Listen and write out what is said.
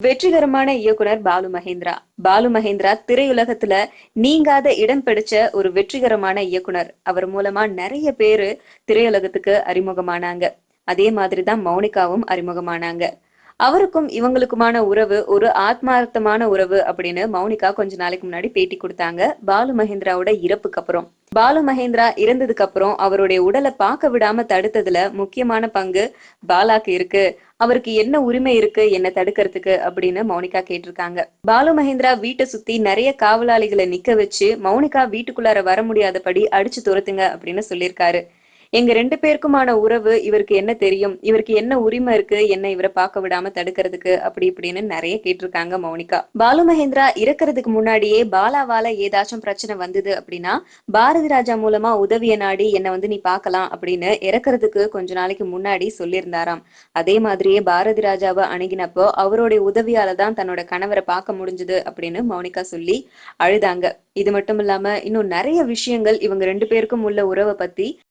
வெற்றிகரமான இயக்குனர் பாலு மகேந்திரா. பாலு மகேந்திரா திரையுலகத்துல நீங்காத இடம் பிடிச்ச ஒரு வெற்றிகரமான இயக்குனர். அவர் மூலமா நிறைய பேரு திரையுலகத்துக்கு அறிமுகமானாங்க. அதே மாதிரிதான் மௌனிகாவும் அறிமுகமானாங்க. அவருக்கும் இவங்களுக்குமான உறவு ஒரு ஆத்மார்த்தமான உறவு அப்படின்னு மௌனிகா கொஞ்ச நாளைக்கு முன்னாடி பேட்டி கொடுத்தாங்க. பாலு மகேந்திராவோட இறப்புக்கு அப்புறம். பாலு மகேந்திரா இறந்ததுக்கு அப்புறம் அவருடைய உடலை பார்க்க விடாம தடுத்ததுல முக்கியமான பங்கு பாலாக்கு இருக்கு. அவருக்கு என்ன உரிமை இருக்கு என்ன தடுக்கிறதுக்கு அப்படின்னு மௌனிகா கேட்டிருக்காங்க. பாலு மகேந்திரா வீட்டை சுத்தி நிறைய காவலாளிகளை நிக்க வச்சு மௌனிகா வீட்டுக்குள்ளார வர முடியாதபடி அடிச்சு துரத்துங்க அப்படின்னு சொல்லியிருக்காரு. எங்க 2 பேருக்குமான உறவு இவருக்கு என்ன தெரியும், இவருக்கு என்ன உரிமை இருக்கு என்ன இவரை பார்க்க விடாம தடுக்கிறதுக்கு அப்படி இப்படின்னு நிறைய கேட்டிருக்காங்க மௌனிகா. பாலு மகேந்திரா இறக்குறதுக்கு முன்னாடியே பாலாவால ஏதாச்சும் பிரச்சனை வந்தது அப்படின்னா பாரதி ராஜா மூலமா உதவிய நாடி என்ன நீ பார்க்கலாம் அப்படின்னு இறக்குறதுக்கு கொஞ்ச நாளைக்கு முன்னாடி சொல்லியிருந்தாராம். அதே மாதிரியே பாரதி ராஜாவை அணுகினப்போ அவருடைய உதவியால தான் தன்னோட கணவரை பார்க்க முடிஞ்சது அப்படின்னு மௌனிகா சொல்லி அழுதாங்க. இது மட்டும் இல்லாம இன்னும் நிறைய விஷயங்கள் இவங்க 2 பேருக்கும் உள்ள உறவை பத்தி